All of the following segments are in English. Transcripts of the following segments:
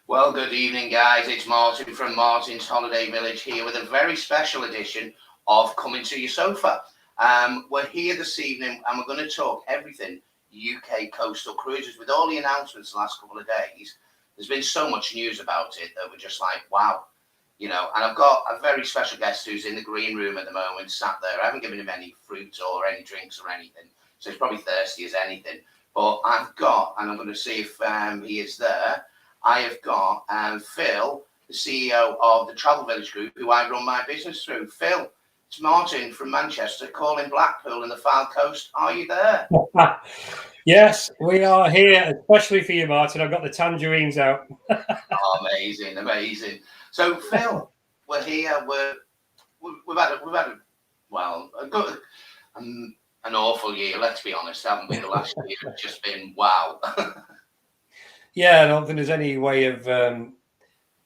Well, good evening, guys. It's Martin from Martin's Holiday Village here with a very special edition of Coming to Your Sofa. We're here this evening and we're going to talk everything UK coastal cruises with all the announcements the last couple of days. There's been so much news about it that we're just like, wow, and I've got a very special guest who's in the green room at the moment, sat there. I haven't given him any fruit or any drinks or anything, so he's probably thirsty as anything. But I've got, and I'm going to see if he is there. I have got Phil, the CEO of the Travel Village Group, who I run my business through. Phil, it's Martin from Manchester, calling Blackpool and the Fylde Coast. Are you there? Yes, we are here, especially for you, Martin. I've got the tangerines out. Oh, amazing, amazing. So, Phil, we're here. We've had a good, an awful year. Let's be honest, haven't we? The last year has just been wow. Yeah, I don't think there's any way of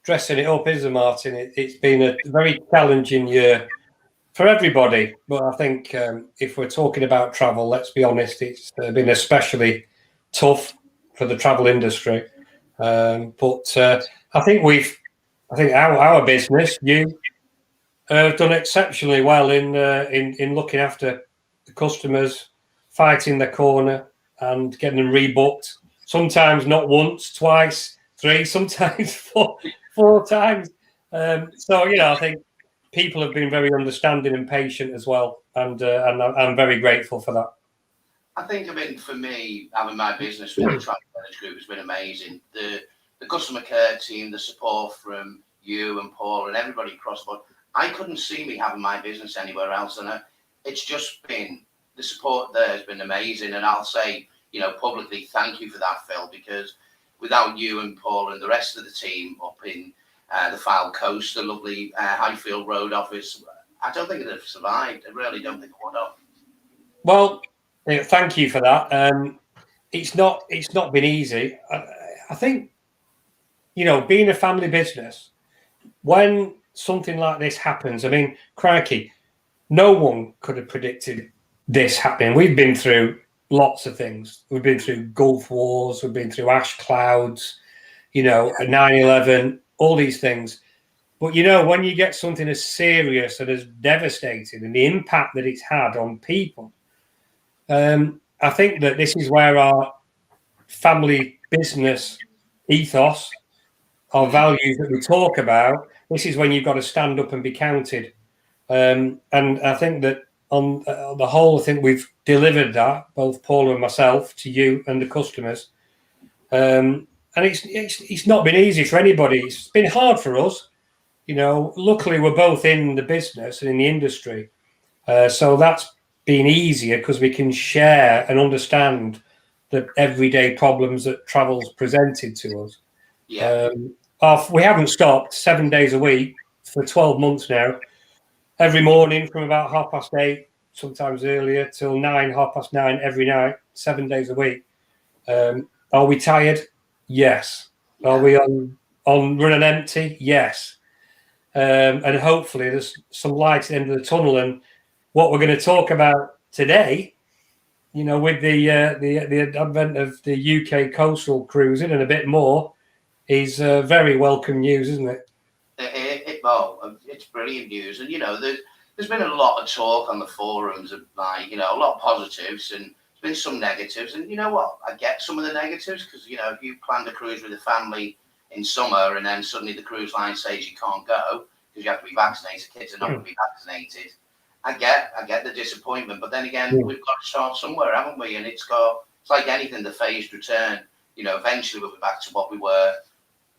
dressing it up, is there, Martin? It's been a very challenging year for everybody. But I think if we're talking about travel, let's be honest, it's been especially tough for the travel industry. But I think our business, you have done exceptionally well in looking after the customers, fighting their corner, and getting them rebooked. Sometimes not once, twice, three, sometimes four times. So I think people have been very understanding and patient as well, and I'm very grateful for that. I think for me, having my business with the Travel Village Group has been amazing. The customer care team, the support from you and Paul and everybody across the board. I couldn't see me having my business anywhere else, and it's just been, the support there has been amazing. And I'll say, publicly, thank you for that, Phil, because without you and Paul and the rest of the team up in the Fylde Coast, the lovely Highfield Road office, I don't think it'd have survived. I really don't think it would have. Well, thank you for that. It's not been easy. I think, being a family business, when something like this happens, I mean, crikey, no one could have predicted this happening. We've been through lots of things. We've been through Gulf Wars, we've been through ash clouds, 9/11, all these things. But, when you get something as serious and as devastating and the impact that it's had on people, I think that this is where our family business ethos, our values that we talk about, this is when you've got to stand up and be counted. And I think that on the whole, I think we've delivered that, both Paul and myself, to you and the customers. And it's not been easy for anybody. It's been hard for us. Luckily, we're both in the business and in the industry. So that's been easier because we can share and understand the everyday problems that travel's presented to us. Yeah. We haven't stopped 7 days a week for 12 months now. Every morning from about 8:30, sometimes earlier, till 9:30 every night, 7 days a week. Are we tired? Yes. Yeah. Are we on running empty? Yes. And hopefully there's some light at the end of the tunnel. And what we're going to talk about today, with the advent of the UK coastal cruising and a bit more, is very welcome news, isn't it? It's brilliant news. And, there's been a lot of talk on the forums of, a lot of positives, and there's been some negatives. And you know what? I get some of the negatives because, if you plan a cruise with a family in summer and then suddenly the cruise line says you can't go because you have to be vaccinated, kids are not going to be vaccinated. I get the disappointment. But then again, we've got to start somewhere, haven't we? And it's like anything, the phased return. Eventually we'll be back to what we were.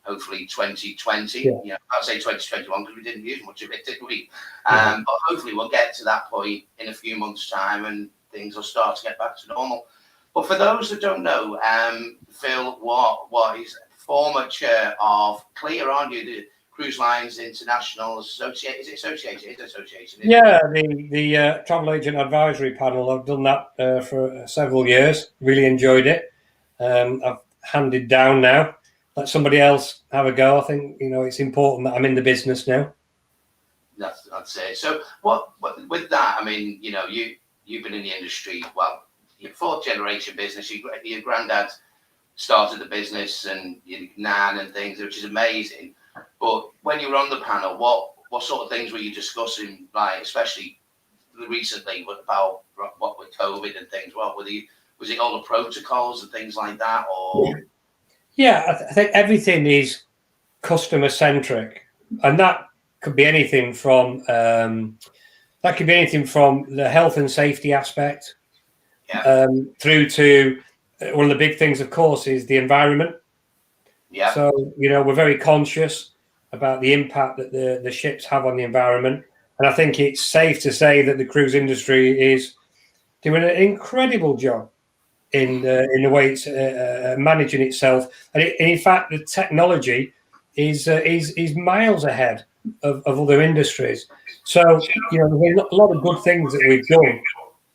Hopefully 2020, I'll say 2021 because we didn't use much of it, did we? But hopefully we'll get to that point in a few months' time and things will start to get back to normal. But for those that don't know, Phil, what is former chair of CLIA, aren't you? The Cruise Lines International Association. Is it association? It's association. Yeah, the Travel Agent Advisory Panel. I've done that for several years. Really enjoyed it. I've handed down now. Let somebody else have a go. I think it's important that I'm in the business now. That's it. So what with that? I mean, you've been in the industry. Well, your fourth generation business. Your granddad started the business and Nan and things, which is amazing. But when you were on the panel, what sort of things were you discussing, like especially recently about what with COVID and things? What were was it all the protocols and things like that, or? Yeah, I think everything is customer centric, and that could be anything from the health and safety aspect, through to one of the big things, of course, is the environment. Yeah. So we're very conscious about the impact that the ships have on the environment, and I think it's safe to say that the cruise industry is doing an incredible job in the way it's managing itself, and in fact, the technology is miles ahead of other industries. So there's a lot of good things that we've done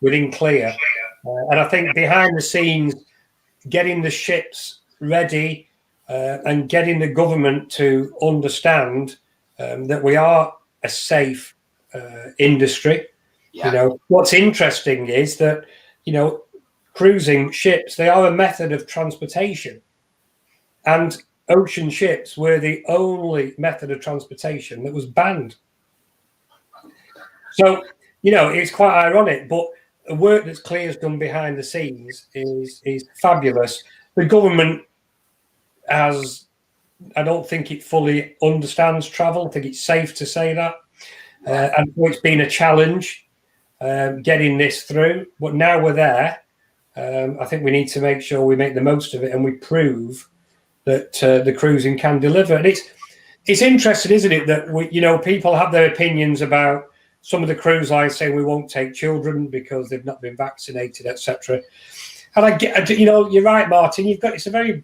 within CLIA, and I think behind the scenes, getting the ships ready and getting the government to understand that we are a safe industry. Yeah. What's interesting is that cruising ships, they are a method of transportation, and ocean ships were the only method of transportation that was banned. So it's quite ironic, but the work that CLIA's done behind the scenes is fabulous. The government has, I don't think it fully understands travel. I think it's safe to say that, and it's been a challenge getting this through, but now we're there. I think we need to make sure we make the most of it and we prove that the cruising can deliver. And it's interesting, isn't it, that people have their opinions about some of the cruise lines saying we won't take children because they've not been vaccinated, etc. And I get, you're right, Martin. You've got to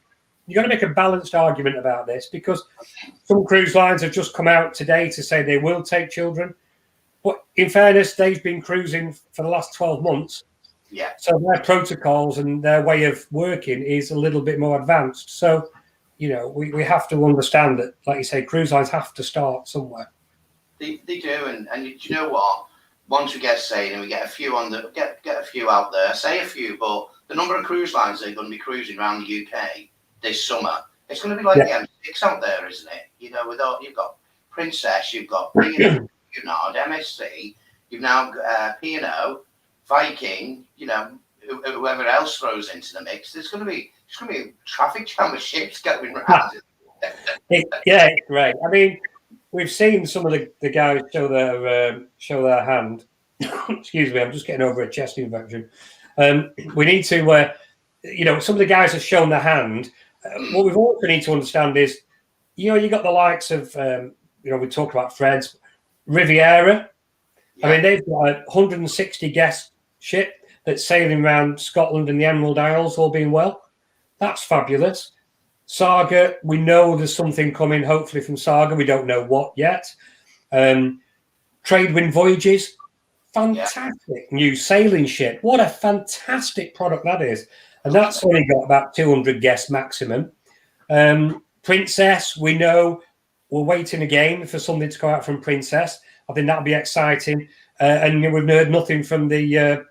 make a balanced argument about this, because some cruise lines have just come out today to say they will take children, but in fairness, they've been cruising for the last 12 months. Yeah. So their protocols and their way of working is a little bit more advanced. So, we have to understand that, like you say, cruise lines have to start somewhere. They do, and you know what? Once we get sailing, we get a few get a few out there. Say a few, but the number of cruise lines that are going to be cruising around the UK this summer, it's going to be like the M6 out there, isn't it? You've got Princess, you've got Cunard, MSC, you've now got P&O, Viking, whoever else throws into the mix. It's going to be a traffic jam of ships going around. It's great. I mean, we've seen some of the guys show their hand. Excuse me, I'm just getting over a chest infection. We need to, some of the guys have shown their hand. What we've also need to understand is, you got the likes of, we talk about Fred's Riviera. Yeah. I mean, they've got a 160 guest ship that's sailing around Scotland and the Emerald Isles, all being well. That's fabulous. Saga, we know there's something coming, hopefully, from Saga. We don't know what yet. Tradewind Voyages, fantastic new sailing ship. What a fantastic product that is. And that's only got about 200 guests maximum. Princess, we know we're waiting again for something to come out from Princess. I think that'll be exciting. And we've heard nothing from the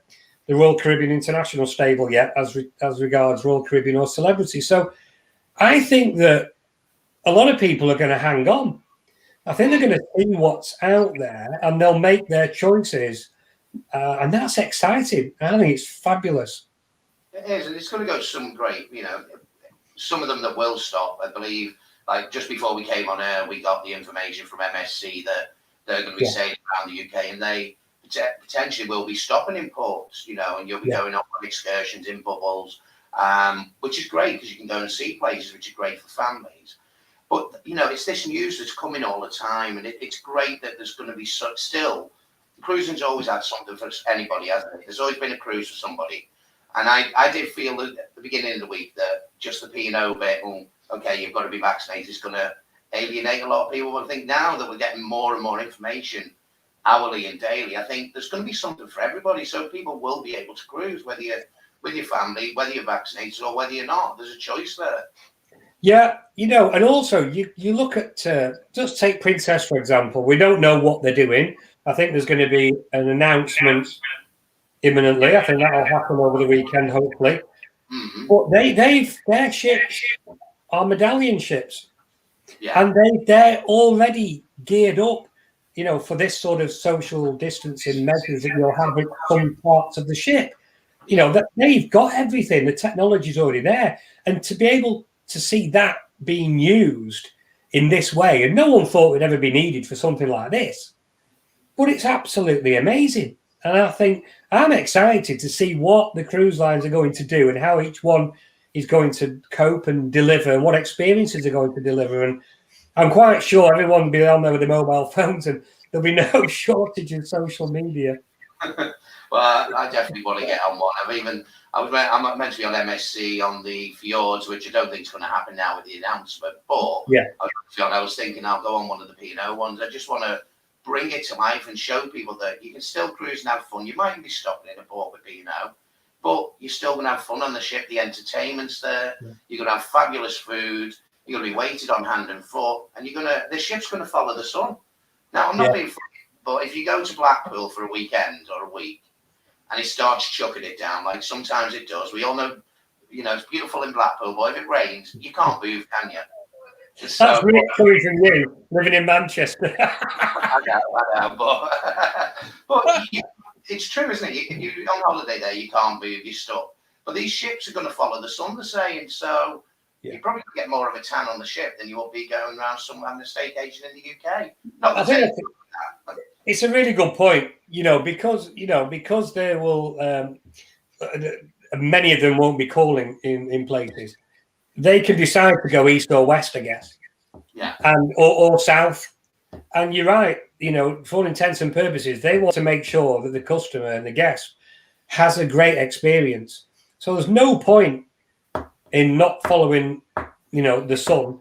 Royal Caribbean International stable yet as regards Royal Caribbean or Celebrity. So I think that a lot of people are going to hang on. I think they're going to see what's out there and they'll make their choices. And that's exciting. I think it's fabulous. It is, and it's going to go some great, some of them that will stop. I believe, like just before we came on air, we got the information from MSC that they're going to be sailing around the UK and they potentially will be stopping imports, and you'll be going on excursions in bubbles, which is great because you can go and see places which are great for families. But, it's this news that's coming all the time, and it's great that there's going to be still, cruising's always had something for anybody, hasn't it? There's always been a cruise for somebody. And I did feel at the beginning of the week that just the P&O bit, okay, you've got to be vaccinated, is going to alienate a lot of people. But I think now that we're getting more and more information hourly and daily, I think there's going to be something for everybody. So people will be able to cruise, whether you're with your family, whether you're vaccinated or whether you're not. There's a choice there. Yeah, and also you look at, just take Princess, for example. We don't know what they're doing. I think there's going to be an announcement imminently. I think that'll happen over the weekend, hopefully. But their ships are medallion ships, Yeah. and they're already geared up, you know, for this sort of social distancing measures that you'll have at some parts of the ship. You know, that they've got everything, the technology's already there. And to be able to see that being used in this way, and no one thought it would ever be needed for something like this, but it's absolutely amazing. And I think I'm excited to see what the cruise lines are going to do and how each one is going to cope and deliver, and what experiences they're going to deliver. And I'm quite sure everyone will be on there with their mobile phones, and there'll be no shortage of social media. Well, I definitely want to get on one. I'm meant to be on MSC on the fjords, which I don't think is going to happen now with the announcement. But yeah, I was thinking I'll go on one of the P&O ones. I just want to bring it to life and show people that you can still cruise and have fun. You might be stopping in a port with P&O, but you're still going to have fun on the ship. The entertainment's there. Yeah. You're going to have fabulous food. You're going to be weighted on hand and foot, and the ship's going to follow the sun. Now, I'm not being funny, but if you go to Blackpool for a weekend or a week, and it starts chucking it down, like sometimes it does. We all know, it's beautiful in Blackpool, but if it rains, you can't move, can you? That's really cool from you, living in Manchester. I know, but it's true, isn't it? You're on holiday there, you can't move, you're stuck. But these ships are going to follow the sun, they're saying, so you probably get more of a tan on the ship than you will be going around somewhere having a staycation in the UK. I think it's a really good point, because there will many of them won't be calling in places. They can decide to go east or west, I guess, and or south. And you're right, for all intents and purposes, they want to make sure that the customer and the guest has a great experience. So there's no point in not following, the sun,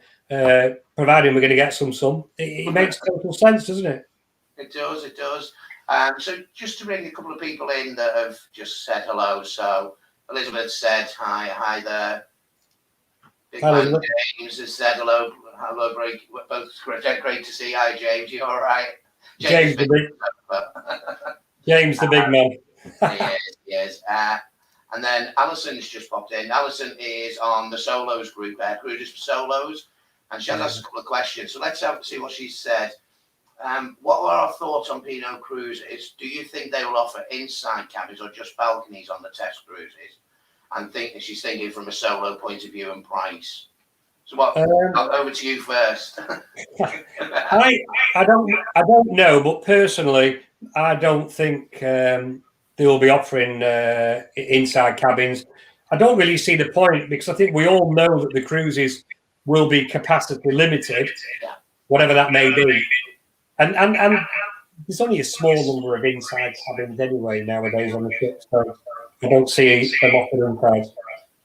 providing we're going to get some sun. It makes total sense, doesn't it? It does. So just to bring a couple of people in that have just said hello. So Elizabeth said hi there. Big man James has said hello, both great to see. Hi James, you all right? James the big man. Yes. And then Alison's just popped in. Alison is on the Solos group, Cruises for Solos, and she has asked a couple of questions. So let's see what she said. What are our thoughts on P&O cruises? Do you think they will offer inside cabins or just balconies on the test cruises? And she's thinking from a solo point of view and price. So over to you first. I don't know, but personally, I don't think they will be offering inside cabins. I don't really see the point, because I think we all know that the cruises will be capacity limited, whatever that may be. And there's only a small number of inside cabins anyway nowadays on the ship, so I don't see them offering inside.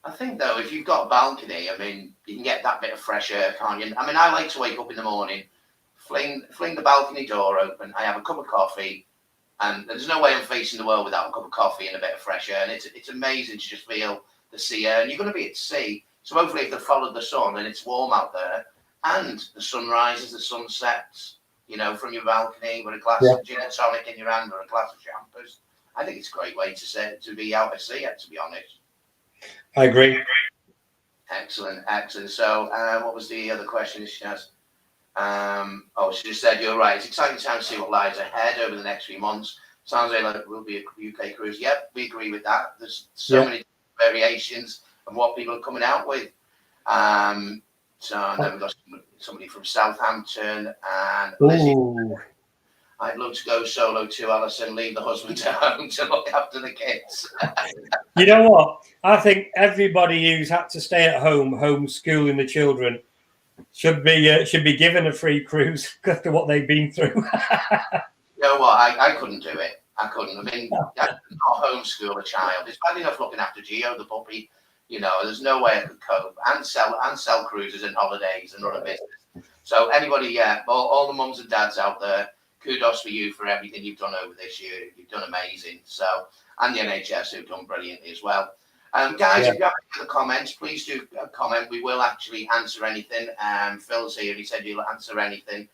I think, though, if you've got a balcony, you can get that bit of fresh air, can't you? I like to wake up in the morning, fling the balcony door open, I have a cup of coffee, and there's no way I'm facing the world without a cup of coffee and a bit of fresh air, and it's amazing to just feel the sea air, and you're going to be at sea, so hopefully if they've followed the sun and it's warm out there, and the sun rises, the sun sets, from your balcony with a glass of gin and tonic in your hand or a glass of champers, I think it's a great way to be out at sea, to be honest. I agree. Excellent. So, what was the other question she has? She just said, you're right. It's exciting time to see what lies ahead over the next few months. Sounds like it will be a UK cruise. Yep, we agree with that. There's many variations of what people are coming out with. So then we've got somebody from Southampton and Lizzie. I'd love to go solo too, Alison. Leave the husband at home to look after the kids. You know what? I think everybody who's had to stay at home, homeschooling the children, should be given a free cruise after what they've been through. You know what? I couldn't do it. I couldn't. I could not homeschool a child. It's bad enough looking after Gio, the puppy. There's no way I could cope and sell cruises and holidays and run a business. So anybody, all the mums and dads out there, kudos for you for everything you've done over this year. You've done amazing. So, and the NHS who've done brilliantly as well. Guys, if you have any other comments, please do comment. We will actually answer anything. Phil's here. He said he'll answer anything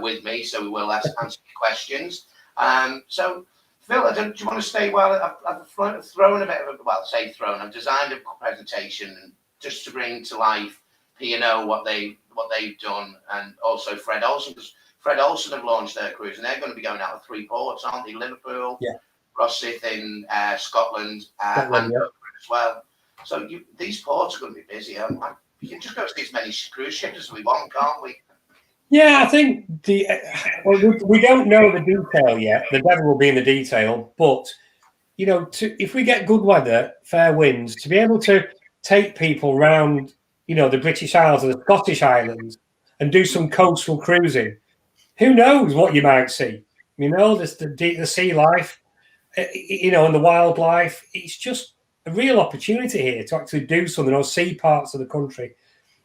with me. So we will answer your questions. So Phil, do you want to stay while I've thrown a bit of a, well, say thrown, I've designed a presentation just to bring to life P&O, what they've done, and also Fred Olsen, because Fred Olsen have launched their cruise, and they're going to be going out of 3 ports, aren't they? Liverpool, Yeah. Rosyth in Scotland, and Dover as well. So these ports are going to be busy. We can just go see as many cruise ships as we want, can't we? Yeah, I think we don't know the detail yet. The devil will be in the detail. But, you know, if we get good weather, fair winds, to be able to take people round, you know, the British Isles or the Scottish Islands and do some coastal cruising, who knows what you might see? You know, the sea life, you know, and the wildlife. It's just a real opportunity here to actually do something or see parts of the country,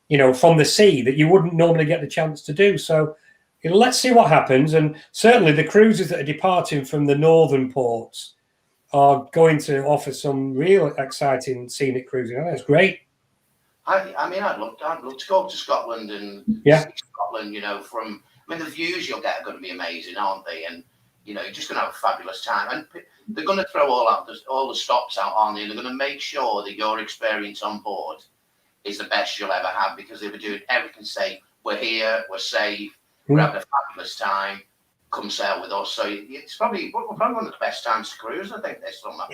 you know, from the sea that you wouldn't normally get the chance to do. So, you know, let's see what happens. And certainly the cruises that are departing from the northern ports are going to offer some real exciting scenic cruising. That's great. I mean, I'd love to go up to Scotland and see Scotland, you know, I mean, the views you'll get are going to be amazing, aren't they? And, you know, you're just going to have a fabulous time. And they're going to throw all the stops out on you. They're going to make sure that your experience on board is the best you'll ever have, because they were doing everything safe. We're here, we're safe, we're having a fabulous time. Come sail with us. So it's probably one of the best times to cruise, I think, this summer.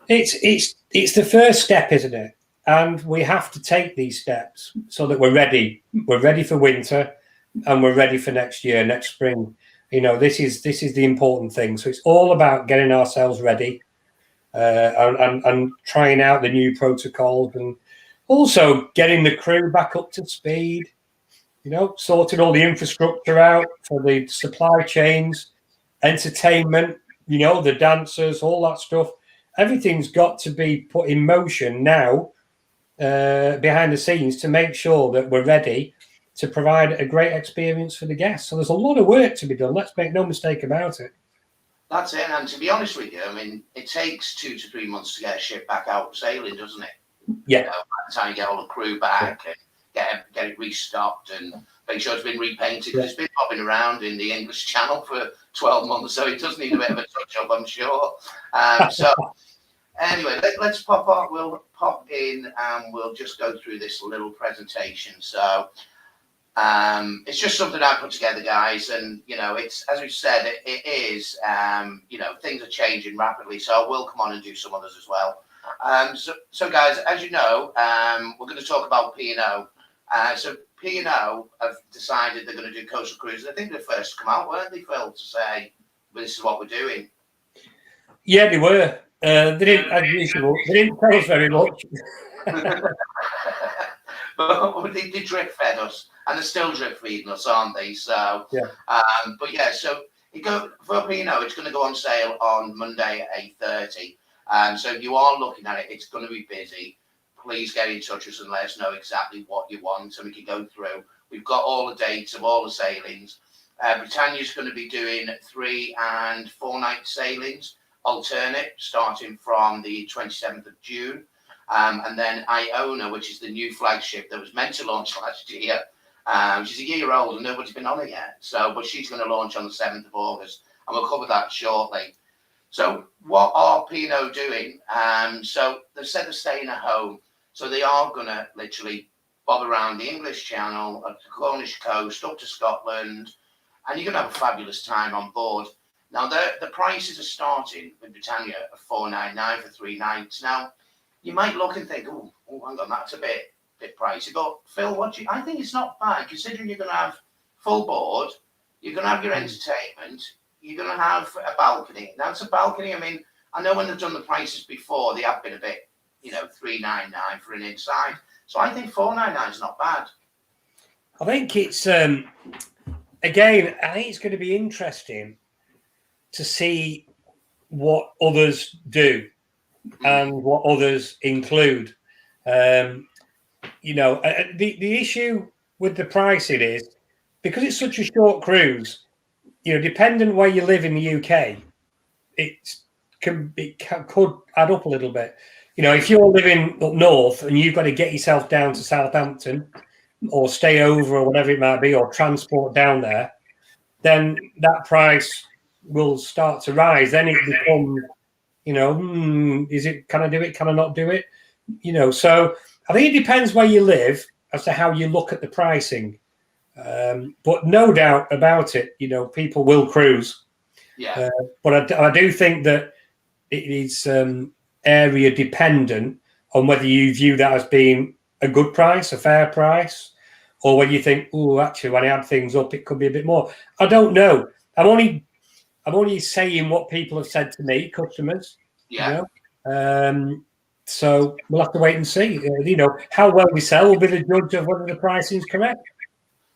It's the first step, isn't it? And we have to take these steps so that we're ready. We're ready for winter, and we're ready for next year, next spring. You know, this is the important thing. So it's all about getting ourselves ready, and trying out the new protocols, and also getting the crew back up to speed. You know, sorting all the infrastructure out for the supply chains, entertainment. You know, the dancers, all that stuff. Everything's got to be put in motion now, behind the scenes, to make sure that we're ready to provide a great experience for the guests. So there's a lot of work to be done. Let's make no mistake about it. That's it. And to be honest with you, I mean, it takes 2 to 3 months to get a ship back out sailing, doesn't it? Yeah. You know, by the time you get all the crew back and get it restocked and make sure it's been repainted, because it's been bobbing around in the English Channel for 12 months, so it does need a bit of a touch-up, I'm sure. So anyway, let's pop up. We'll pop in and we'll just go through this little presentation. So it's just something I put together, guys, and you know, it's, as we said, it is you know, things are changing rapidly, so I will come on and do some others as well. So guys, as you know, we're going to talk about P&O. So P&O have decided they're going to do coastal cruises. I think they're first to come out, weren't they, Phil, to say, well, this is what we're doing? Yeah, they were. They didn't, as usual, they didn't tell us very much. But they drip fed us, and they're still drip feeding us, aren't they? So, yeah. But yeah, so for P&O, it's going to go on sale on Monday at 8:30. So if you are looking at it, it's going to be busy. Please get in touch with us and let us know exactly what you want, so we can go through. We've got all the dates of all the sailings. Britannia's going to be doing 3 and 4 night sailings, alternate, starting from the 27th of June. And then Iona, which is the new flagship that was meant to launch last year. She's a year old and nobody's been on it yet. So, but she's going to launch on the 7th of August, and we'll cover that shortly. So what are P&O doing? So they've said they're staying at home. So they are going to literally bob around the English Channel, up the Cornish coast, up to Scotland, and you're going to have a fabulous time on board. Now, the prices are starting with Britannia at $499 for 3 nights. Now, you might look and think, oh, hang on, that's a bit pricey. But Phil, I think it's not bad, considering you're going to have full board, you're going to have your entertainment, you're going to have a balcony. Now, it's a balcony. I mean, I know when they've done the prices before, they have been a bit, you know, $399 for an inside. So I think $499 is not bad. I think it's again, I think it's going to be interesting to see what others do and what others include. You know, the issue with the pricing is, because it's such a short cruise, you know, depending where you live in the UK, it could add up a little bit. You know, if you're living up north and you've got to get yourself down to Southampton or stay over or whatever it might be, or transport down there, then that price will start to rise, then it becomes, you know, is it, can I do it? Can I not do it? You know, so I think it depends where you live as to how you look at the pricing. But no doubt about it, you know, people will cruise. Yeah. But I do think that it is area dependent on whether you view that as being a good price, a fair price, or when you think, oh, actually, when I add things up, it could be a bit more. I don't know. I'm only saying what people have said to me, customers. Yeah. You know, so we'll have to wait and see. You know, how well we sell will be the judge of whether the pricing is correct.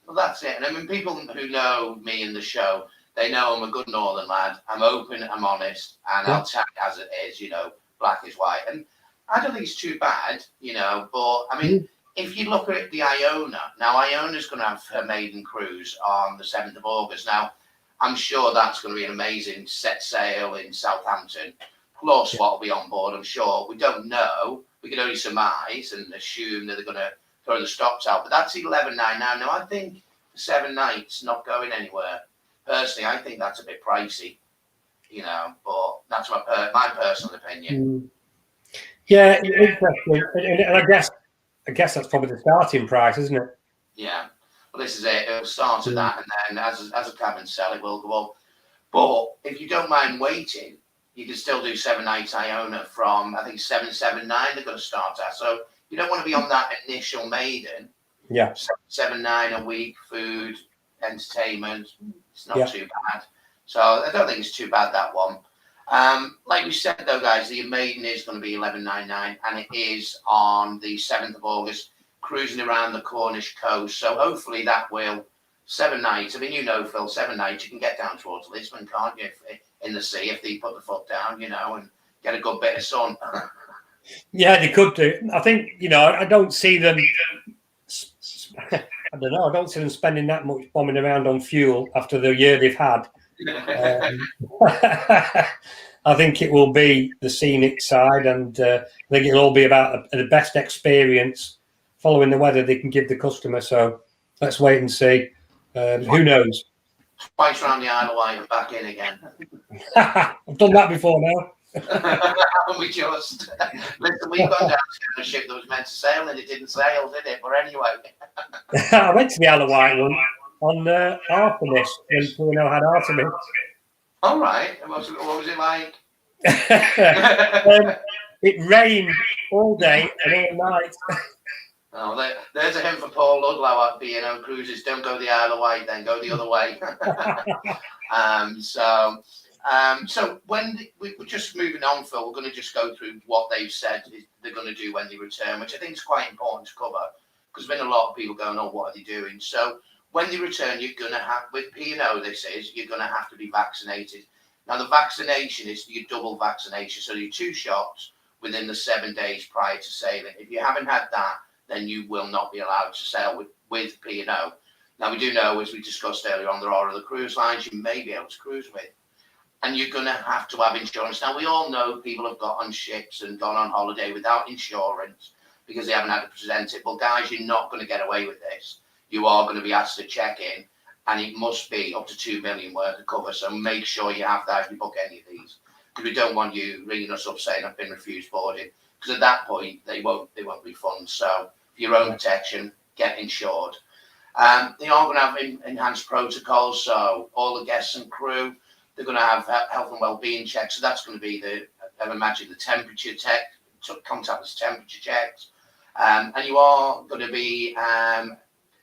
Well, that's it. And I mean, people who know me in the show, they know I'm a good Northern lad. I'm open, I'm honest, and I'll tell it as it is, you know, black is white. And I don't think it's too bad, you know, but I mean, if you look at the Iona, now Iona's going to have her maiden cruise on the 7th of August. Now, I'm sure that's going to be an amazing set sail in Southampton. Plus, what will be on board, I'm sure. We don't know. We can only surmise and assume that they're going to throw the stops out. But that's 11.99. Now, I think 7 nights not going anywhere. Personally, I think that's a bit pricey, you know, but that's my personal opinion. Yeah, interesting. And I guess that's probably the starting price, isn't it? Yeah. Well, this is it. It'll start at that, and then as a cabin sell, it will go up. But if you don't mind waiting, you can still do 7 nights Iona from, I think, 779 they're going to start at. So you don't want to be on that initial maiden. Yeah. 7.9 a week, food, entertainment. It's not too bad. So I don't think it's too bad, that one. Like we said, though, guys, the maiden is going to be 11.99, and it is on the 7th of August, cruising around the Cornish coast. So hopefully that will 7 nights. I mean, you know, Phil, 7 nights, you can get down towards Lisbon, can't you, in the sea, if they put the foot down, you know, and get a good bit of sun. Yeah, they could do. I think, you know, I don't see them. I don't know. I don't see them spending that much bombing around on fuel after the year they've had. I think it will be the scenic side, and I think it'll all be about the best experience following the weather they can give the customer. So let's wait and see. Who knows? Twice around the Isle of Wight and back in again. I've done that before now. We just listen. We've gone down to a ship that was meant to sail and it didn't sail, did it? But anyway, I went to the Isle of Wight one on Artemis when P&O had Artemis. All right. What was it like? It rained all day and all night. Oh, there's a hint for Paul Ludlow at P&O Cruises. Don't go the Isle of Wight, then go the other way. So when we're just moving on, Phil, we're going to just go through what they've said they're going to do when they return, which I think is quite important to cover, because there's been a lot of people going, oh, what are they doing? So when they return, you're going to have, with P&O you're going to have to be vaccinated. Now, the vaccination is your double vaccination, so your 2 shots within the 7 days prior to sailing. If you haven't had that, then you will not be allowed to sail with P&O. Now, we do know, as we discussed earlier on, there are other cruise lines you may be able to cruise with. And you're going to have insurance. Now, we all know people have got on ships and gone on holiday without insurance because they haven't had to present it. Well, guys, you're not going to get away with this. You are going to be asked to check in, and it must be up to 2 million worth of cover. So make sure you have that if you book any of these, because we don't want you ringing us up saying I've been refused boarding, because at that point they won't refund. So for your own protection, get insured. They are going to have enhanced protocols, so all the guests and crew, they're going to have health and well-being checks. So that's going to be I imagine the temperature contactless temperature checks, and you are going to be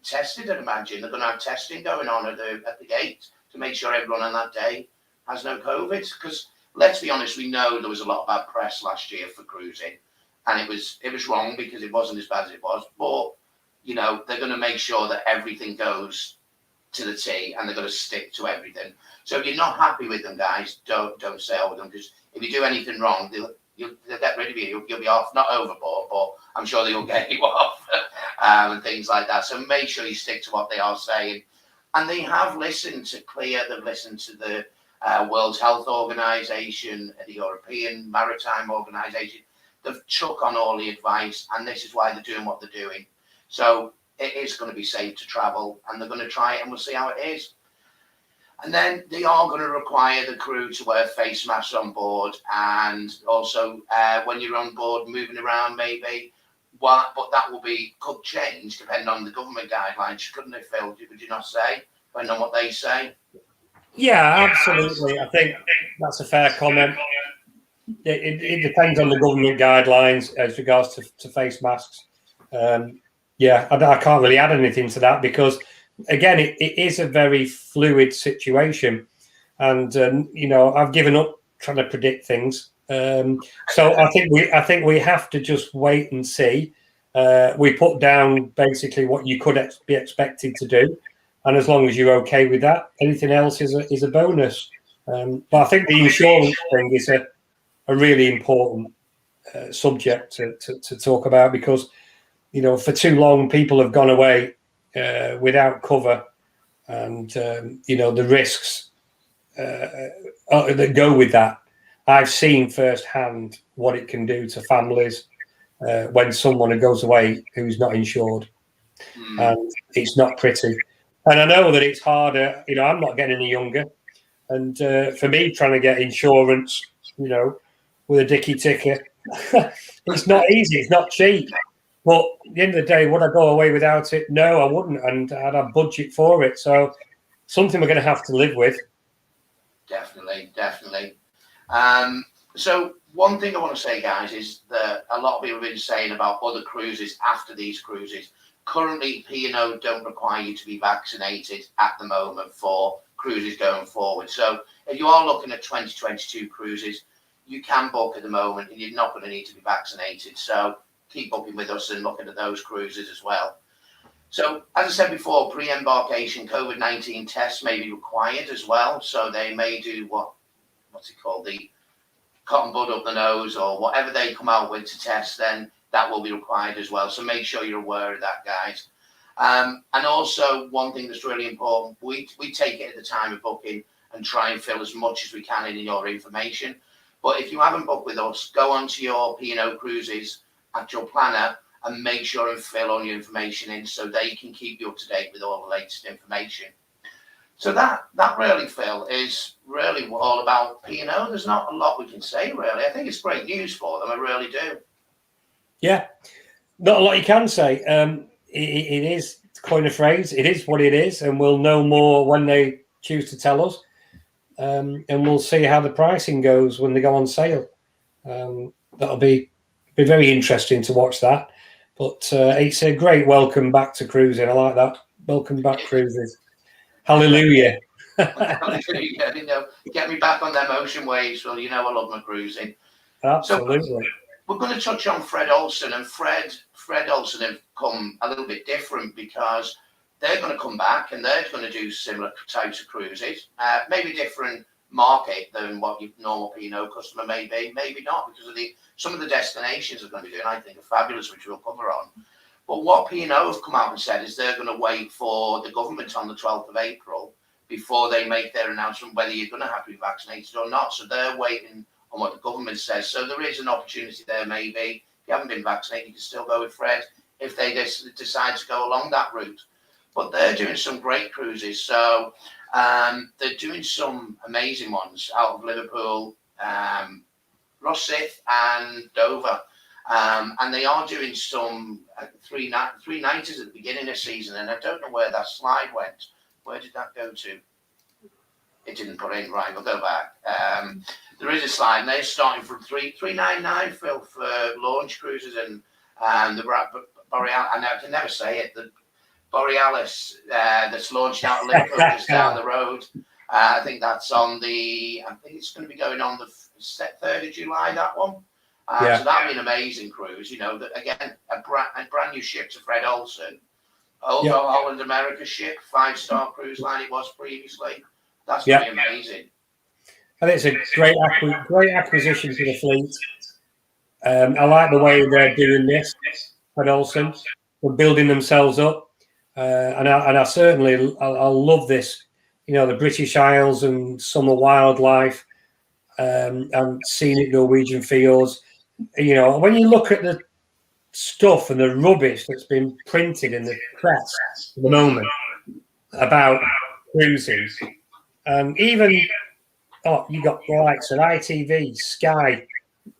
tested. I'd imagine they're going to have testing going on at the gate to make sure everyone on that day has no COVID. Because let's be honest, we know there was a lot of bad press last year for cruising, and it was wrong because it wasn't as bad as it was. But you know, they're going to make sure that everything goes to the T, and they're going to stick to everything. So if you're not happy with them, guys, don't sail with them, because if you do anything wrong, they'll get rid of you. You'll be off, not overboard, but I'm sure they'll get you off and things like that. So make sure you stick to what they are saying. And they have listened to CLIA, they've listened to the World Health Organization, the European Maritime Organization. They've took on all the advice, and this is why they're doing what they're doing. So it is going to be safe to travel, and they're going to try it, and we'll see how it is. And then they are going to require the crew to wear face masks on board, and also when you're on board moving around, maybe. But that could change depending on the government guidelines, couldn't it, Phil? Would you not say, depending on what they say? Yeah, absolutely. I think that's a fair comment. It depends on the government guidelines as regards to face masks. Yeah, I can't really add anything to that because, again, it is a very fluid situation, and I've given up trying to predict things. So I think we have to just wait and see. We put down basically what you could be expected to do, and as long as you're okay with that, anything else is a bonus. But I think the insurance thing is a really important subject to talk about because, for too long people have gone away without cover, and the risks that go with that. I've seen firsthand what it can do to families when someone goes away who's not insured, and it's not pretty. And I know that it's harder. I'm not getting any younger, and for me, trying to get insurance, with a dicky ticket, it's not easy. It's not cheap. But at the end of the day, would I go away without it? No, I wouldn't, and I'd have budget for it. So something we're going to have to live with. Definitely. So one thing I want to say, guys, is that a lot of people have been saying about other cruises after these cruises. Currently, P&O don't require you to be vaccinated at the moment for cruises going forward. So if you are looking at 2022 cruises, you can book at the moment, and you're not going to need to be vaccinated. So keep booking with us and looking at those cruises as well. So, as I said before, pre-embarkation COVID-19 tests may be required as well. So they may do what's it called, the cotton bud up the nose or whatever they come out with to test, then that will be required as well. So make sure you're aware of that, guys. And also, one thing that's really important, we take it at the time of booking and try and fill as much as we can in your information. But if you haven't booked with us, go onto your P&O Cruises at your planner and make sure and fill all your information in so they can keep you up to date with all the latest information. So that really, Phil, is really all about P&O. There's not a lot we can say, really. I think it's great news for them. I really do. Yeah, not a lot you can say. It is, to coin a phrase, it is what it is, and we'll know more when they choose to tell us. And we'll see how the pricing goes when they go on sale. That'll be very interesting to watch that. But it's a great welcome back to cruising. I like that. Welcome back cruises. Hallelujah. Hallelujah. Get me back on them ocean waves. Well, I love my cruising. Absolutely. So we're going to touch on Fred Olsen, and Fred Olsen have come a little bit different because they're going to come back and they're going to do similar types of cruises, maybe different market than what your normal P&O customer may be, maybe not, because of some of the destinations they're going to be doing, I think, are fabulous, which we'll cover on. But what P&O have come out and said is they're going to wait for the government on the 12th of April before they make their announcement whether you're going to have to be vaccinated or not. So they're waiting on what the government says. So there is an opportunity there, maybe. If you haven't been vaccinated, you can still go with Fred if they decide to go along that route. But they're doing some great cruises. So they're doing some amazing ones out of Liverpool, Rosyth and Dover. And they are doing some three nighters at the beginning of the season. And I don't know where that slide went. Where did that go to? It didn't put in. Right, we'll go back. There is a slide, and they're starting from $399 for launch cruises and the Borealis. I can never say it. The Borealis that's launched out of Liverpool just down the road. I think that's on the. I think it's going to be going on the 3rd of July. That one. So that'd be an amazing cruise. Again, a brand new ship to Fred Olsen. Holland America ship, 5-star cruise line it was previously. That's going to be amazing. I think it's a great acquisition for the fleet. I like the way they're doing this, Fred Olsen. They're building themselves up. And I certainly I'll love this. The British Isles and summer wildlife and scenic Norwegian fjords. When you look at the stuff and the rubbish that's been printed in the press at the moment about cruising, And even you got the likes of ITV, Sky,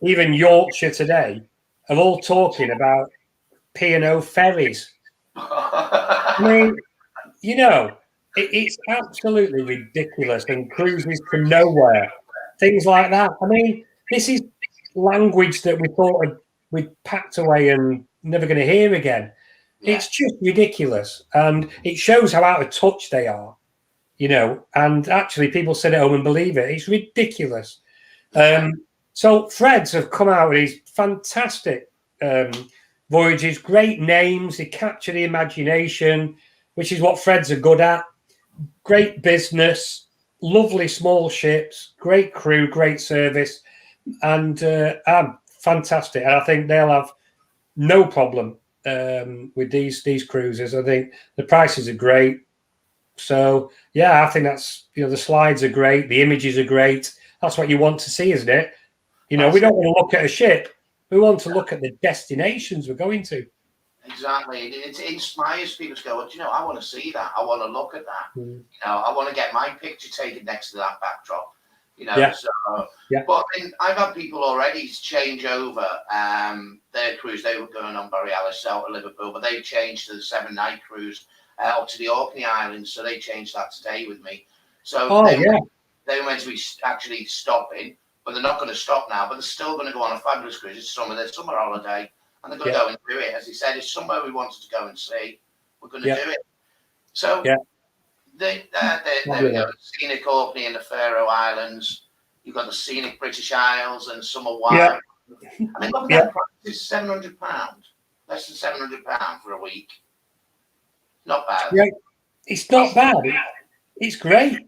even Yorkshire Today are all talking about P&O ferries. I mean, you know, it's absolutely ridiculous, and cruises to nowhere, things like that. I mean, this is language that we thought we'd packed away and never going to hear again. Yeah. It's just ridiculous, and it shows how out of touch they are, you know. And actually, people sit at home and believe it. It's ridiculous. So Fred's have come out with these fantastic voyages, great names. They capture the imagination, which is what Fred's are good at. Great business, lovely small ships, great crew, great service, and fantastic. And I think they'll have no problem with these cruises. I think the prices are great. So yeah, I think that's, you know, the slides are great, the images are great. That's what you want to see, isn't it? You know, we don't want to look at a ship. We want to look at the destinations we're going to. Exactly. It inspires people to go, well, do you know, I want to see that. I want to look at that. You know, I want to get my picture taken next to that backdrop. You know, But I mean, I've had people already change over their cruise. They were going on Borealis out to Liverpool, but they changed to the 7-night cruise up to the Orkney Islands. So they changed that today with me. So they were meant to be actually stopping, but they're not going to stop now. But they're still going to go on a fabulous cruise. It's their summer holiday. And they're going to go and do it. As he said, it's somewhere we wanted to go and see. We're going to do it. So there we go. Scenic Orkney and the Faroe Islands. You've got the scenic British Isles and summer wine. I mean, look at that price. It's £700. Less than £700 for a week. Not bad. Yeah, it's not bad. It's great.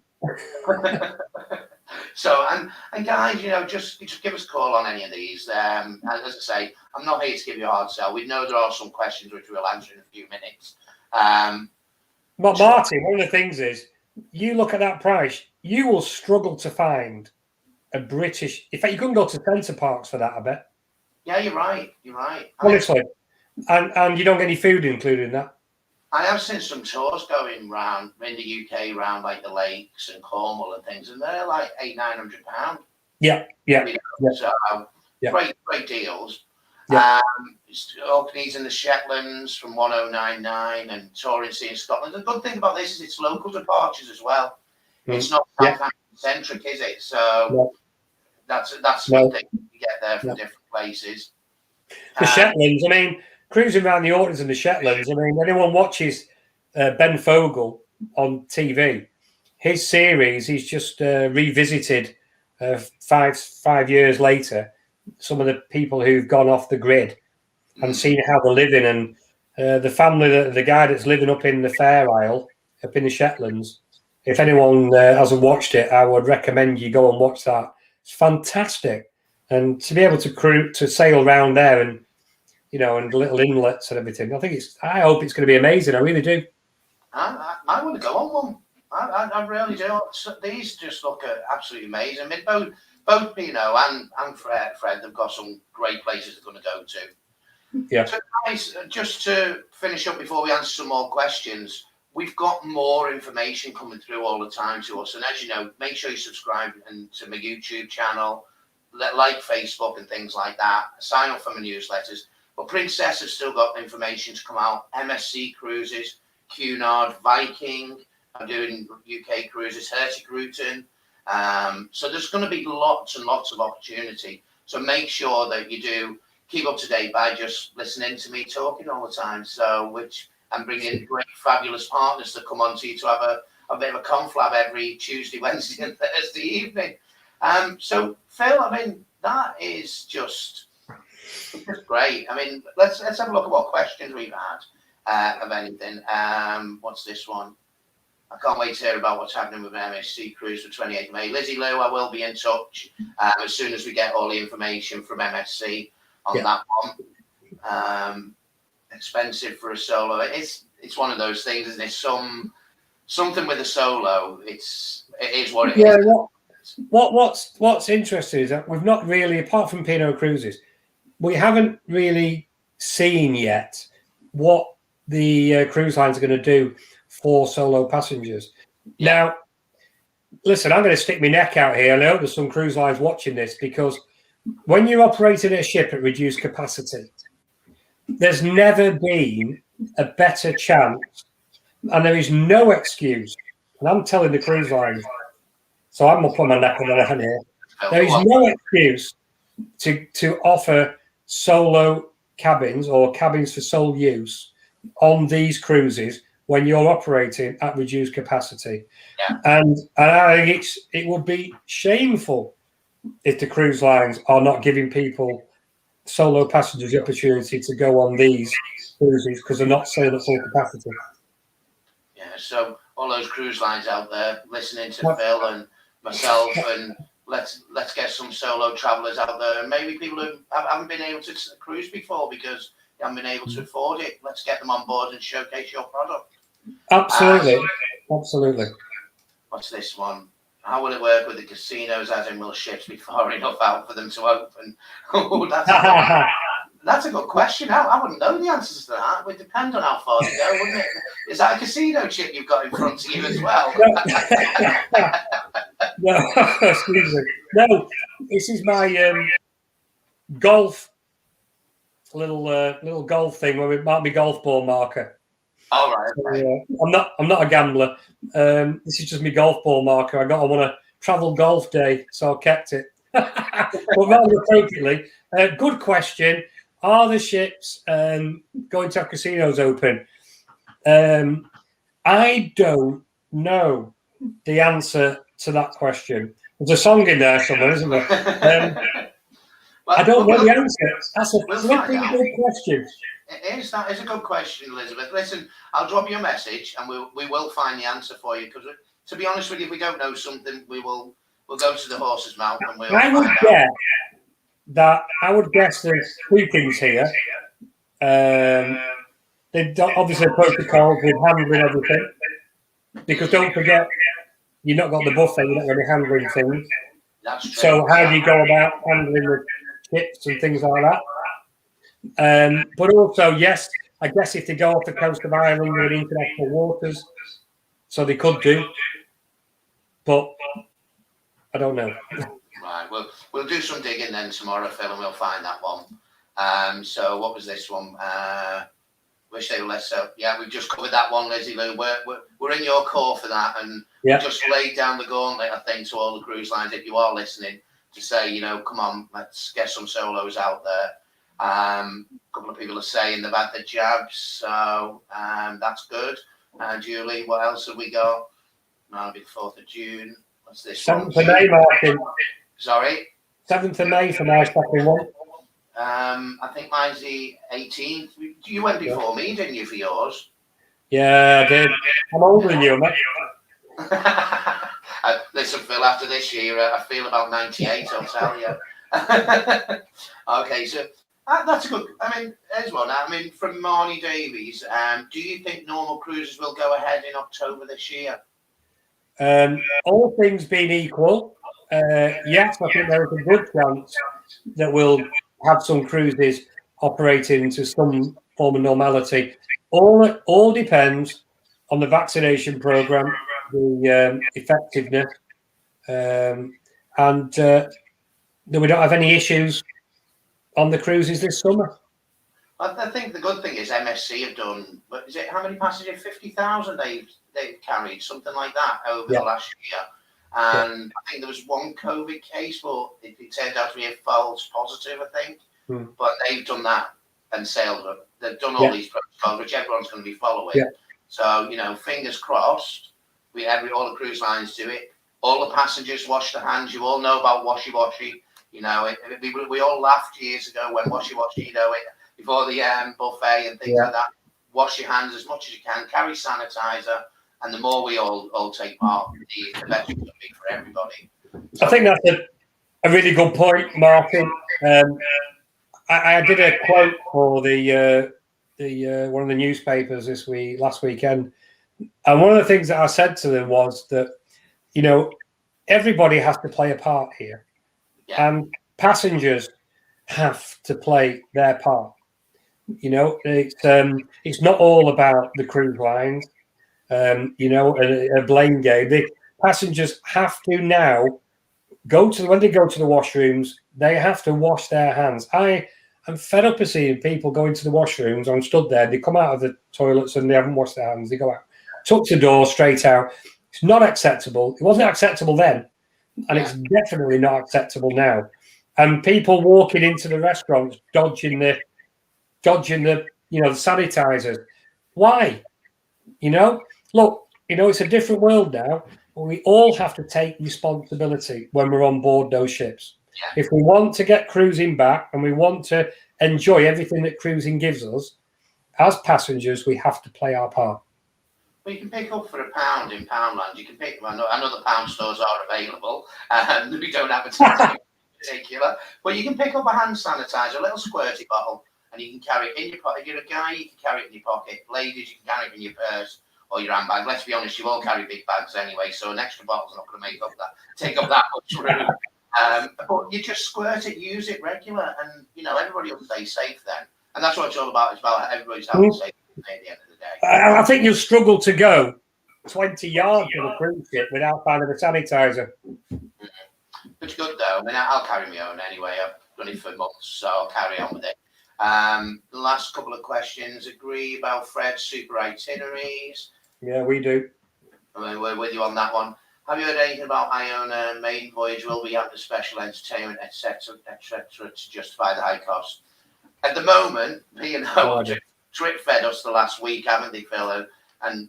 So, and guys, you know, just give us a call on any of these. And as I say, I'm not here to give you a hard sell. We know there are some questions which we'll answer in a few minutes. But Martin, one of the things is, you look at that price, you will struggle to find a British. In fact, you couldn't go to Centre Parks for that, I bet. Yeah, you're right. Honestly, and you don't get any food included in that. I have seen some tours going round in the UK, around like the lakes and Cornwall and things, and they're like £800-900. Yeah. So great deals. Orkneys and the Shetlands from 1099 and Torrensea in Scotland. The good thing about this is it's local departures as well. It's not Southampton centric, is it? So that's one thing you get there from different places. The Shetlands, I mean, cruising around the Orkneys and the Shetlands, I mean, anyone watches Ben Fogle on TV, his series, he's just revisited 5 years later some of the people who've gone off the grid and seen how they're living, and the family, the guy that's living up in the Fair Isle, up in the Shetlands. If anyone hasn't watched it, I would recommend you go and watch that. It's fantastic, and to be able to sail around there, and you know, and little inlets and everything. I hope it's going to be amazing. I really do. I want to go on one. I really do. These just look absolutely amazing. I mean, both Pino and Fred, they've got some great places they're going to go to. Yeah. So guys, just to finish up before we answer some more questions, we've got more information coming through all the time to us. And as you know, make sure you subscribe to my YouTube channel, like Facebook and things like that. Sign up for my newsletters. But Princess has still got information to come out. MSC Cruises, Cunard, Viking are doing UK cruises, Hurtigruten. So there's going to be lots and lots of opportunity. So make sure that you do keep up to date by just listening to me talking all the time. And bringing great, fabulous partners to come on to you to have a bit of a conflab every Tuesday, Wednesday, and Thursday evening. So Phil, I mean, that is just great. I mean, let's have a look at what questions we've had of anything. What's this one? I can't wait to hear about what's happening with MSC Cruise for 28th May. Lizzie Lou, I will be in touch as soon as we get all the information from MSC on that one. Expensive for a solo. It's one of those things, isn't it? Something with a solo. It is what it is. What's interesting is that we've not really, apart from Pinot Cruises, we haven't really seen yet what the cruise lines are going to do for solo passengers. Now, listen, I'm going to stick my neck out here, and I hope there's some cruise lines watching this, because when you're operating a ship at reduced capacity, there's never been a better chance, and there is no excuse. And I'm telling the cruise lines, so I'm up on my neck on the line here. There is no excuse to offer solo cabins or cabins for sole use on these cruises when you're operating at reduced capacity. Yeah. And I think it would be shameful if the cruise lines are not giving people, solo passengers, the opportunity to go on these cruises because they're not sailing at full capacity. Yeah, so all those cruise lines out there listening to Phil and myself, and let's get some solo travellers out there, and maybe people who haven't been able to cruise before because they haven't been able to afford it. Let's get them on board and showcase your product. Absolutely, absolutely. What's this one? How will it work with the casinos? As in, will ships be far enough out for them to open? Oh, that's a good question. I wouldn't know the answers to that. It would depend on how far they go, wouldn't it? Is that a casino chip you've got in front of you as well? No, excuse me. No, this is my golf little golf thing where it might be golf ball marker. All right. Okay. So, I'm not a gambler. This is just my golf ball marker. I got on a travel golf day, so I kept it. But rather appropriately, good question. Are the ships going to have casinos open? I don't know the answer to that question. There's a song in there somewhere, isn't there? I don't know the answer. That's a flipping good question. It is. That is a good question, Elizabeth. Listen, I'll drop you a message, and we will find the answer for you. Because to be honest with you, if we don't know something, we'll go to the horse's mouth and we'll. I would guess there's two things here. They obviously protocols with handling everything, because don't forget, you've not got the buffet, you're not going to be handling things. That's true. So how do you go about handling the chips and things like that? But also, yes, I guess if they go off the coast of Ireland, they're in international waters, so they could do. But I don't know. Right, we'll do some digging then tomorrow, Phil, and we'll find that one. So what was this one? Wish they were less so. Yeah, we've just covered that one, Lizzie Lou. We're in your core for that, and just laid down the gauntlet, I think, to all the cruise lines, if you are listening, to say, come on, let's get some solos out there. A couple of people are saying they've had the jabs, so that's good. Julie, what else have we got? That'll be the 4th of June. What's this 7th of May, Martin. Sorry? 7th of May for my second one. I think mine's the 18th. You went before me, didn't you, for yours? Yeah, I did. I'm older than you, mate. Listen, Phil, after this year, I feel about 98, I'll tell you. Okay, so that's a good, there's one. From Marnie Davies, do you think normal cruises will go ahead in October this year? All things being equal, yes, I think there is a good chance that we'll have some cruises operating to some form of normality. All depends on the vaccination program, the effectiveness, and that we don't have any issues on the cruises this summer. I think the good thing is MSC have done, but is it how many passengers? 50,000 they've carried, something like that, over the last year. And I think there was one COVID case, but it turned out to be a false positive, I think. But they've done that and sailed it. They've done all these protocols, which everyone's going to be following. So, fingers crossed, all the cruise lines do it. All the passengers wash their hands. You all know about washy-washy. We all laughed years ago when washy-washy, before the buffet and things like that. Wash your hands as much as you can. Carry sanitizer. And the more we all take part, the better it's going to be for everybody. I think that's a really good point, Martin. I did a quote for the one of the newspapers last weekend, and one of the things that I said to them was that everybody has to play a part here, and passengers have to play their part. It's not all about the cruise lines. A blame game. The passengers have to now when they go to the washrooms, they have to wash their hands. I'm fed up of seeing people go into the washrooms. I'm stood there. They come out of the toilets and they haven't washed their hands. They go out, touch the door, straight out. It's not acceptable. It wasn't acceptable then, and it's definitely not acceptable now. And people walking into the restaurants dodging the the sanitizers. Why? Look, it's a different world now. We all have to take responsibility when we're on board those ships. Yeah. If we want to get cruising back and we want to enjoy everything that cruising gives us, as passengers, we have to play our part. Well, you can pick up for £1 in Poundland. You can pick them. I know the pound stores are available. We don't advertise in particular. But you can pick up a hand sanitizer, a little squirty bottle, and you can carry it in your pocket. If you're a guy, you can carry it in your pocket. Ladies, you can carry it in your purse or your handbag. Let's be honest, you all carry big bags anyway, so an extra bottle's not going to take up that much room. But you just squirt it, use it regular, and everybody will stay safe then. And that's what it's all about. It's about everybody's health and safety at the end of the day. I think you'll struggle to go 20 yards on a cruise ship without finding a sanitizer. It's good though. I mean, I'll carry my own anyway. I've done it for months, so I'll carry on with it. The last couple of questions. Agree about Fred's super itineraries? Yeah, we do. I mean, we're with you on that one. Have you heard anything about Iona main voyage? Will we have the special entertainment, etc., to justify the high cost? At the moment, P&O drip fed us the last week, haven't they, Phil? And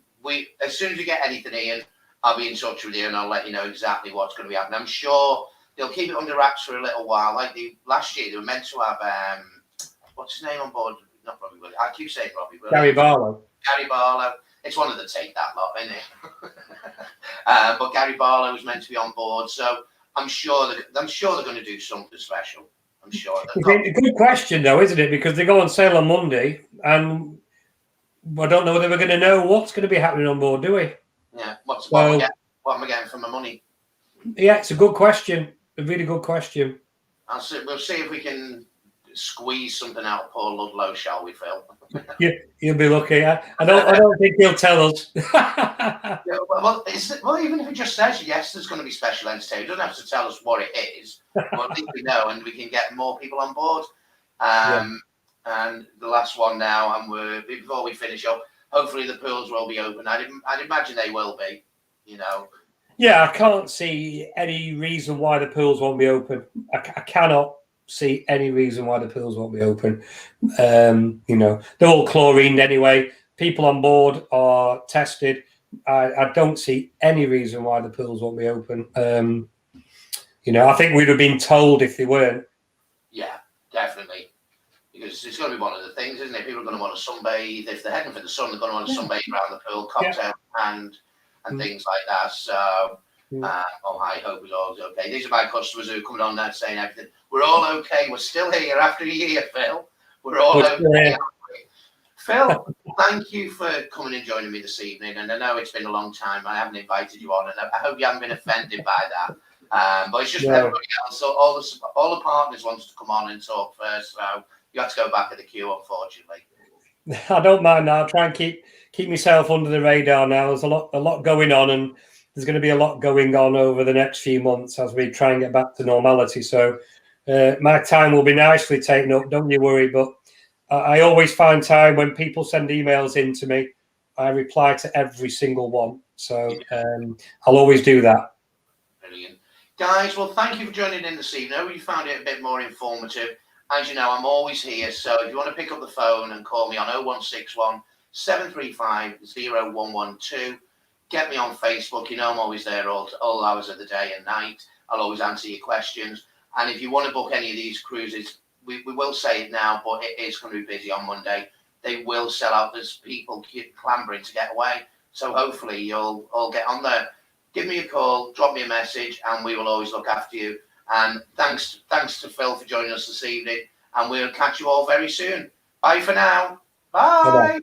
as soon as we get anything, Ian, I'll be in touch with you and I'll let you know exactly what's going to be happening. I'm sure they'll keep it under wraps for a little while. Like last year, they were meant to have what's his name on board? Not Robbie Williams. I keep saying Robbie Williams. Gary Barlow. Gary Barlow. It's one of the take that lot, isn't it? But Gary Barlow was meant to be on board, so I'm sure they're going to do something special. I'm sure. It's a good question, though, isn't it? Because they go on sale on Monday, and I don't know whether we're going to know what's going to be happening on board, do we? Yeah. What am I getting for my money? Yeah, it's a good question. A really good question. We'll see if we can squeeze something out of Paul Ludlow, shall we, Phil? You'll be lucky. I don't think he'll tell us. Well, even if it just says yes, there's going to be special entertainment. It doesn't have to tell us what it is, but at least we know, and we can get more people on board. And the last one now, and before we finish up, hopefully the pools will be open. I'd imagine they will be. Yeah, I can't see any reason why the pools won't be open. I cannot see any reason why the pools won't be open. They're all chlorined anyway. People on board are tested. I don't see any reason why the pools won't be open. I think we'd have been told if they weren't. Yeah, definitely. Because it's going to be one of the things, isn't it? People are going to want to sunbathe. If they're heading for the sun, they're going to want to sunbathe around the pool, cocktail and things like that. So, I hope it's all okay. These are my customers who are coming on there saying everything. We're all okay. We're still here after a year, Phil. We're all okay. Phil, thank you for coming and joining me this evening. And I know it's been a long time. I haven't invited you on, and I hope you haven't been offended by that. But it's just everybody else. So all the partners wanted to come on and talk first, so you have to go back at the queue, unfortunately. I don't mind now. I'll try and keep myself under the radar now. There's a lot going on, and there's going to be a lot going on over the next few months as we try and get back to normality. So my time will be nicely taken up. Don't you worry. But I always find time when people send emails in to me. I reply to every single one. So I'll always do that. Brilliant. Guys, well, thank you for joining in this evening. I hope you found it a bit more informative. As you know, I'm always here. So if you want to pick up the phone and call me on 0161 735 0112, get me on Facebook. I'm always there all hours of the day and night. I'll always answer your questions. And if you want to book any of these cruises, we will say it now, but it is going to be busy on Monday. They will sell out. There's people clambering to get away. So hopefully you'll all get on there. Give me a call, drop me a message, and we will always look after you. And thanks to Phil for joining us this evening. And we'll catch you all very soon. Bye for now. Bye. Bye-bye.